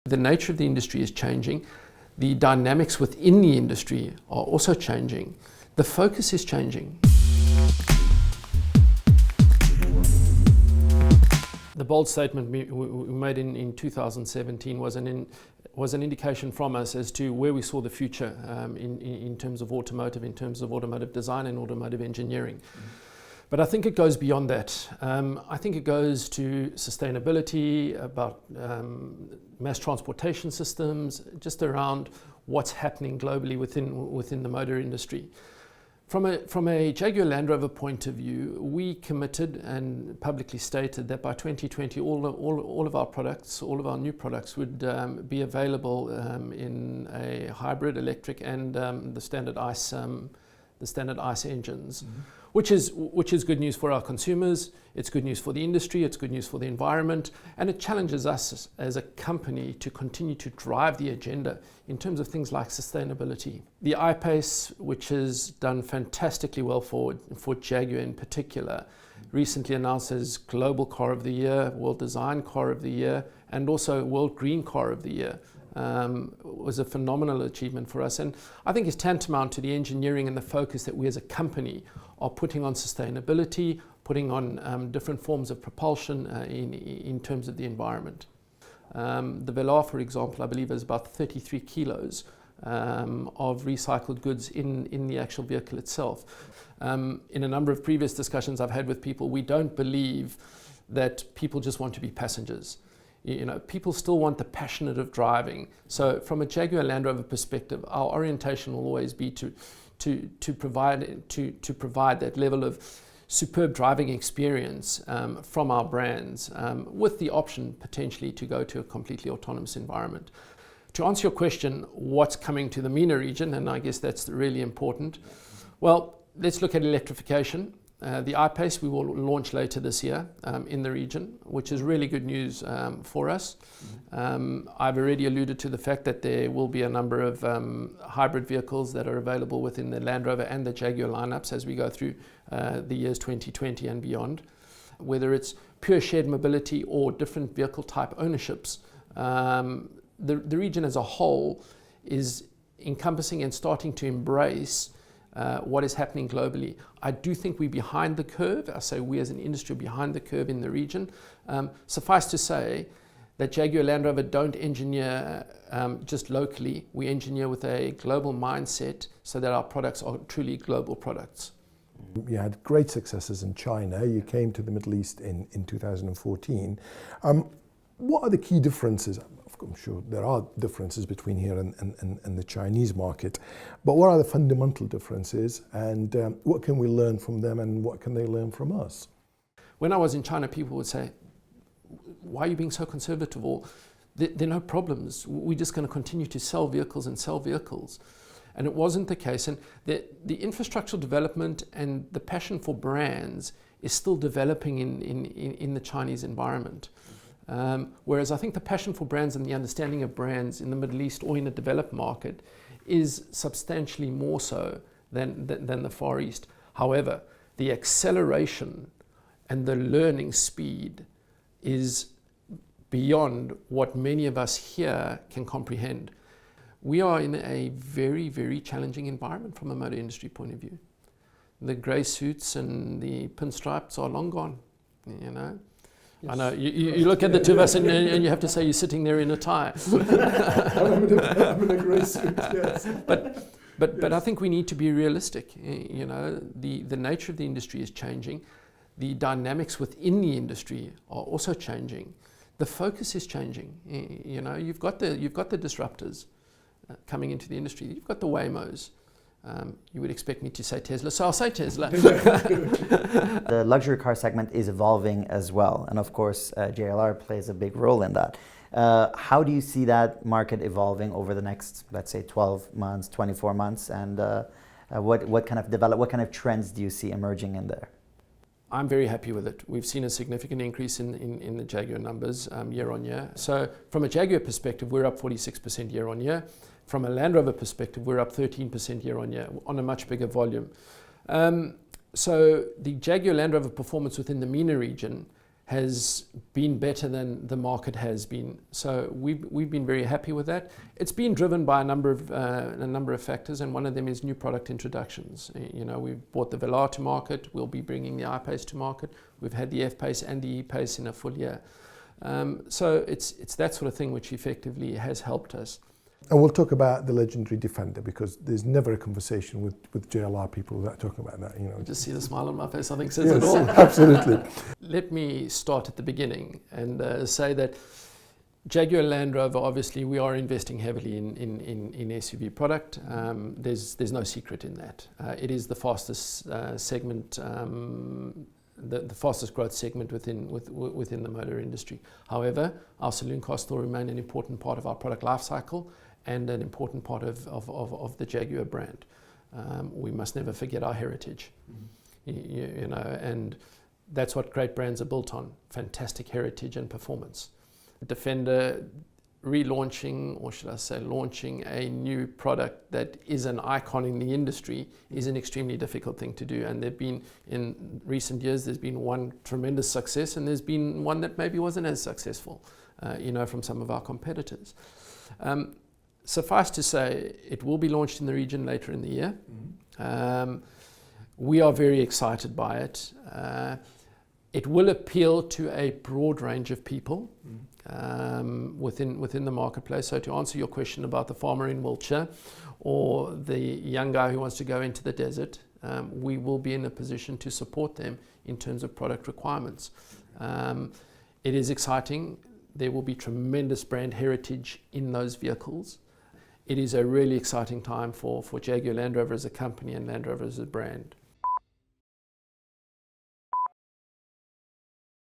The nature of the industry is changing. The dynamics within the industry are also changing. The focus is changing. The bold statement we made in 2017 was an indication from us as to where we saw the future in terms of automotive, in terms of automotive design and automotive engineering. But I think it goes beyond that. I think it goes to sustainability, about mass transportation systems, just around what's happening globally within the motor industry. From a Jaguar Land Rover point of view, we committed and publicly stated that by 2020 all of our products, all of our new products would be available in a hybrid, electric and the standard ICE engines. Mm-hmm. Which is good news for our consumers, it's good news for the industry, it's good news for the environment, and it challenges us as a company to continue to drive the agenda in terms of things like sustainability. The I-PACE, which has done fantastically well for Jaguar in particular, recently announced as Global Car of the Year, World Design Car of the Year, and also World Green Car of the Year. Was a phenomenal achievement for us, and I think is tantamount to the engineering and the focus that we as a company are putting on sustainability, putting on different forms of propulsion in terms of the environment. The Velar, for example, I believe is about 33 kilos of recycled goods in the actual vehicle itself. In a number of previous discussions I've had with people, we don't believe that people just want to be passengers. You know, people still want the passionate of driving. So from a Jaguar Land Rover perspective, our orientation will always be to provide that level of superb driving experience from our brands, with the option potentially to go to a completely autonomous environment. To answer your question, what's coming to the MENA region, and I guess that's really important. Well, let's look at electrification. The I-PACE we will launch later this year in the region, which is really good news for us. I've already alluded to the fact that there will be a number of hybrid vehicles that are available within the Land Rover and the Jaguar lineups as we go through the years 2020 and beyond. Whether it's pure shared mobility or different vehicle type ownerships, the region as a whole is encompassing and starting to embrace what is happening globally. I do think we're behind the curve. I say we as an industry are behind the curve in the region. Suffice to say that Jaguar Land Rover don't engineer just locally. We engineer with a global mindset so that our products are truly global products. You had great successes in China. You came to the Middle East in 2014. What are the key differences? I'm sure there are differences between here and the Chinese market, but what are the fundamental differences, and what can we learn from them, and what can they learn from us? When I was in China, people would say, why are you being so conservative? Or there are no problems. We're just going to continue to sell vehicles and sell vehicles. And it wasn't the case. And the infrastructural development and the passion for brands is still developing in the Chinese environment. Whereas I think the passion for brands and the understanding of brands in the Middle East or in a developed market is substantially more so than the Far East. However, the acceleration and the learning speed is beyond what many of us here can comprehend. We are in a very, very challenging environment from a motor industry point of view. The grey suits and the pinstripes are long gone, you know. Yes. I know, you look at the two of us and you have to say you're sitting there in a tie. I'm in a grey suit, yes. But I think we need to be realistic. You know, the nature of the industry is changing. The dynamics within the industry are also changing. The focus is changing. You know, you've got the disruptors coming into the industry. You've got the Waymos. You would expect me to say Tesla, so I'll say Tesla. The luxury car segment is evolving as well, and of course JLR plays a big role in that. How do you see that market evolving over the next, let's say, 12 months, 24 months, and what kind of trends do you see emerging in there? I'm very happy with it. We've seen a significant increase in the Jaguar numbers year on year. So from a Jaguar perspective, we're up 46% year on year. From a Land Rover perspective, we're up 13% year on year on a much bigger volume. So the Jaguar Land Rover performance within the MENA region has been better than the market has been. So we've been very happy with that. It's been driven by a number of factors, and one of them is new product introductions. You know, we've brought the Velar to market. We'll be bringing the I-Pace to market. We've had the F-Pace and the E-Pace in a full year. So it's that sort of thing which effectively has helped us. And we'll talk about the legendary Defender, because there's never a conversation with JLR people without talking about that. You know, just see the smile on my face, I think says it yes, all. Absolutely. Let me start at the beginning and say that Jaguar Land Rover, obviously we are investing heavily in SUV product. There's no secret in that. It is the fastest segment, the fastest growth segment within the motor industry. However, our saloon cars still remain an important part of our product life cycle and an important part of the Jaguar brand. We must never forget our heritage, you know, and that's what great brands are built on: fantastic heritage and performance. Defender relaunching, or should I say launching a new product that is an icon in the industry is an extremely difficult thing to do, and in recent years there's been one tremendous success and there's been one that maybe wasn't as successful, you know, from some of our competitors. Suffice to say, it will be launched in the region later in the year. We are very excited by it. It will appeal to a broad range of people within the marketplace. So to answer your question about the farmer in Wiltshire or the young guy who wants to go into the desert, we will be in a position to support them in terms of product requirements. It is exciting. There will be tremendous brand heritage in those vehicles. It is a really exciting time for Jaguar Land Rover as a company and Land Rover as a brand.